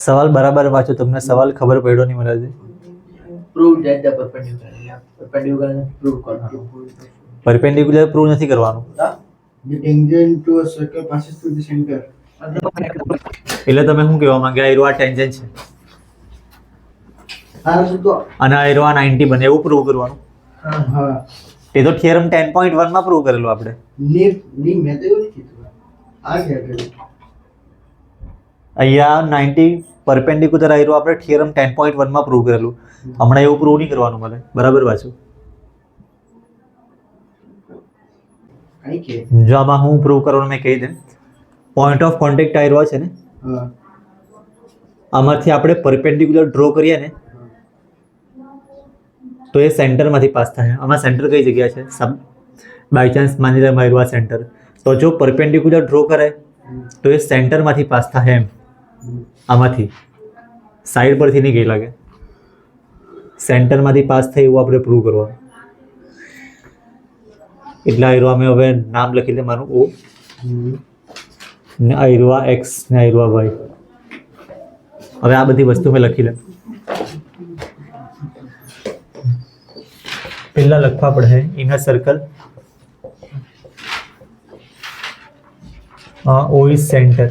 સવાલ બરાબર વાંચો, તમને સવાલ ખબર પડ્યો નહીં મને હજી. Prove that the perpendicular. Yeah, perpendicular prove કરો. પરપેન્ડિક્યુલર પ્રૂવ નથી કરવાનું. The tangent to a circle passes through the center. એટલે તમે શું કહેવા માંગ્યા? આ આ ટેન્જન્ટ છે આ તો અને આ 90 બને એવું પ્રૂવ કરવાનું. હા એ તો થિયરમ 10.1 માં પ્રૂવ કરેલું આપણે. ની મેં તો એવું કીધું આ ક્યાં કર્યું અહીંયા 90 પરપેન્ડિક્યુલર આયરો આપણે થિયરમ 10.1 માં પ્રૂવ કરેલું. હમણાં એવું પ્રૂવ નહીં કરવાનું મને. બરાબર વાંચો. કઈ કે જો આમાં હું પ્રૂવ કરવાનું મેં કહી દઉં. પોઈન્ટ ઓફ કોન્ટેક્ટ આયરો છે ને, હા આમાંથી આપણે પરપેન્ડિક્યુલર ડ્રો કરીએ ને તો એ સેન્ટરમાંથી પાસ થાય. આમાં સેન્ટર કઈ જગ્યા છે? બાય ચાન્સ માની લે મારું આ સેન્ટર, તો જો પરપેન્ડિક્યુલર ડ્રો કરે તો એ સેન્ટરમાંથી પાસ થાય એમ. આમાંથી સાઈડ પરથી નહીં ગઈ લાગે, સેન્ટરમાંથી પાસ થાય એવું આપણે પ્રૂવ કરવાનું. એટલે આયરો અમે હવે નામ લખી દે મારું ઓ, ને આયરો આ એક્સ ને આયરો આ વાય. હવે આ બધી વસ્તુ મેં લખી લે. પહેલા લખવા પડે inner circle, O is centre,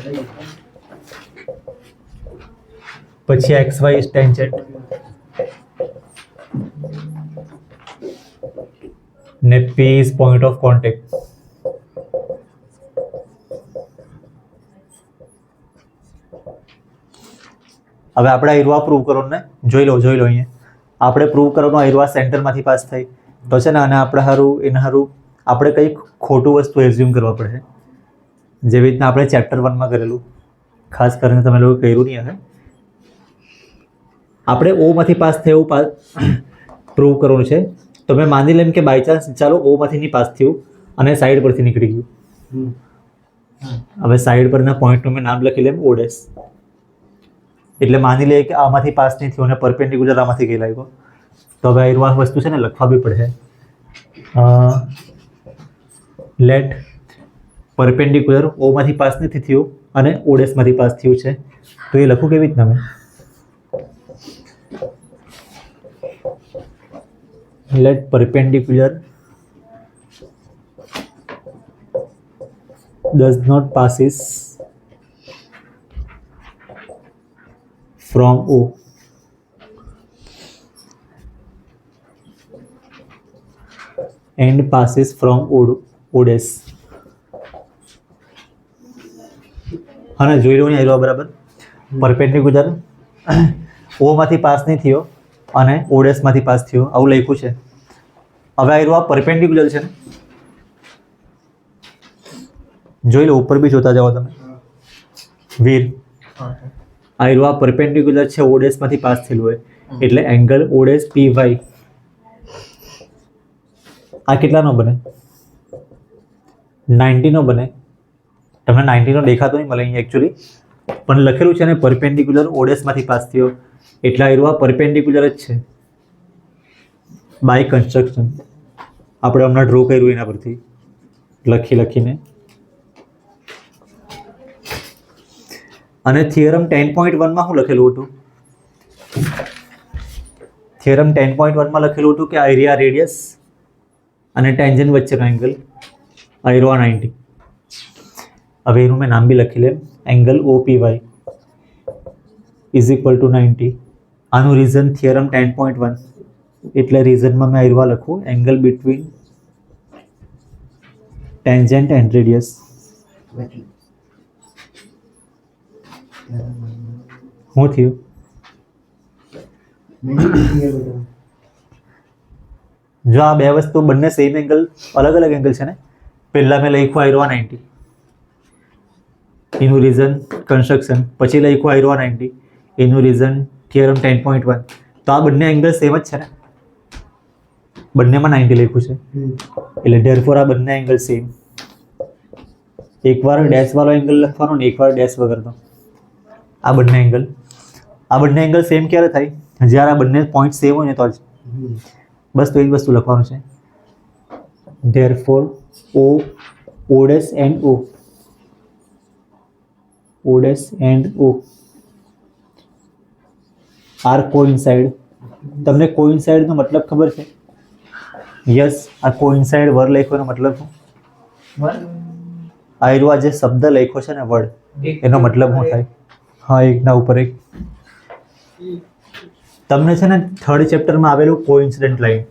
પછી એક્સ વાય ઇઝ ટેન્જન્ટ, ને P is point of contact. હવે આપણે આયરુઆ પ્રૂવ કરો ને, જોઈ લો અહીંયા આપણે પ્રૂવ કરવાનું આયરુઆ સેન્ટરમાંથી પાસ થાય તો છે ને, અને આપણે સારું એના સારું આપણે કંઈક ખોટું વસ્તુ એઝ્યુમ કરવા પડે, જેવી રીતના આપણે ચેપ્ટર 1 માં કરેલું. ખાસ કરીને તમે લોકો કર્યું નહીં હશે. આપણે ઓ માંથી પાસ થાય એવું પ્રૂવ કરવાનું છે. તો મેં માની લેમ કે બાય ચાન્સ ચાલો ઓ માંથી નહીં પાસ થયું અને સાઈડ પરથી નીકળી ગયું. હવે સાઈડ પરના પોઈન્ટનું મેં નામ લખી લેમ ઓ ડેશ. એટલે માની લે કે આમાંથી પાસ નહીં થયું અને પરપેન્ડિક્યુલર આમાંથી ગઈ લાગ્યો, તો હવે આ વસ્તુ છે ને લખવા બી પડે. લેટ પરપેન્ડિક્યુલર ઓ માંથી પાસ નથી થયું અને ઓ ડેશમાંથી પાસ થયું છે, તો એ લખું કેવી રીતના? મેં let perpendicular does not passes from O and passes from O dash. હા ને, જોઈ લો ને આયરો બરાબર. પરપેન્ડિક્યુલર ઓ માંથી પાસ નહીં થયો અને ઓ ડેશ માંથી પાસ થયો, આવું લખ્યું છે. હવે આયરો આ પરપેન્ડિક્યુલર છે ને, જોઈ લો ઉપર બી જોતા જાઓ તમે વીર. આયરો આ પરપેન્ડિક્યુલર છે, ઓ ડેશ માંથી પાસ થયેલું હોય એટલે એંગલ ઓ ડેશ પી વાય આ કેટલાનો બને? 90 નો બને. તમને 90 નો દેખાતો નહીં મળે અહીંયા એકચ્યુઅલી, પણ લખેલું છે ને પરપેન્ડિક્યુલર ઓ ડેશ માંથી પાસ થયો એટલે આયરો આ પરપેન્ડિક્યુલર જ છે બાય કન્સ્ટ્રક્શન. આપણે હમણાં ડ્રો કર્યું એના પરથી લખીને. અને થિયરમ 10.1 માં શું લખેલું હતું? થિયરમ 10.1 માં લખેલું હતું કે આયરિયા રેડિયસ અને ટેન્જન્ટ વચ્ચેનો એંગલ આયરો 90. હવે એનું મેં નામ બી લખી લે, angle OPY is equal to 90. આનું રીઝન થિયરમ 10.1, એટલે રીઝનમાં મેં આયરવા લખું angle between tangent and radius. શું થયું? જો આ બે વસ્તુ બંને સેમ એંગલ, અલગ અલગ એંગલ છે ને. પહેલા મેં લખ્યું આયરો 90, એનું રીઝન કન્સ્ટ્રક્શન. પછી લખ્યું આયરો 90, એનું રીઝન થિયરમ 10.1. તો આ બંને એંગલ સેમ જ છે ને, બંનેમાં 90 લખ્યું છે એટલે ધેરફોર આ બંને એંગલ સેમ. એકવાર ડેશ વાળો એંગલ લખવાનો ને એકવાર ડેશ વગરનો. આ બંને એંગલ સેમ ક્યારે થાય? જ્યારે આ બંને પોઈન્ટ સેમ હોય ને તો જ. બસ તો એ જ વસ્તુ લખવાનું છે. Therefore O dash and O dash and O are coincide. તમને કોઇન્સાઇડનો મતલબ ખબર છે? યસ, આ કોઇન્સાઇડ વર્ડ લખ્યો એનો મતલબ શું? આ જે શબ્દ લખ્યો છે ને વર્ડ, એનો મતલબ શું થાય? હા, એકના ઉપર એક. તમને છે ને થર્ડ ચેપ્ટરમાં આવેલું કોઇન્સિડન્ટ લાઈન,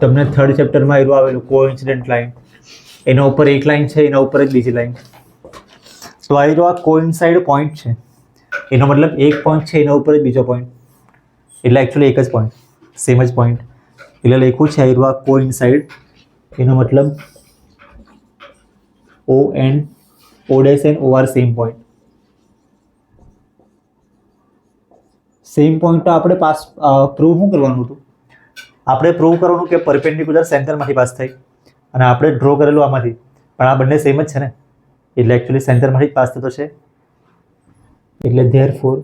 તમને થર્ડ ચેપ્ટરમાં આવેલું કોઇન્સિડન્ટ લાઈન, એના ઉપર એક લાઈન છે, એના ઉપર જ બીજી લાઈન. તો આ કોઇન્સાઇડ પોઈન્ટ છે, એનો મતલબ એક પોઈન્ટ છે એના ઉપર જ બીજો પોઈન્ટ, એટલે એકચ્યુઅલી એક જ પોઈન્ટ, સેમ જ પોઈન્ટ. એટલે લખ્યું છે આ કોઇન્સાઇડ, એનો મતલબ O and O dash and O are same point. Same point તો આપણે પ્રૂવ શું કરવાનું હતું? આપણે પ્રૂવ કરવાનું કે પરપેન્ડિક્યુલર સેન્ટરમાંથી પાસ થાય, અને આપણે ડ્રો કરેલું આમાંથી, પણ આ બંને સેમ જ છે ને, એટલે એકચ્યુઅલી સેન્ટરમાંથી જ પાસ થતો છે. એટલે therefore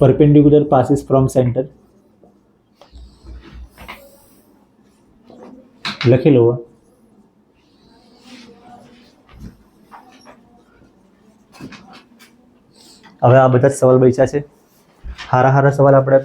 perpendicular passes from center. લખી લો. હવે આ બધા જ સવાલ બચ્યા છે. હારા સવાલ આપણે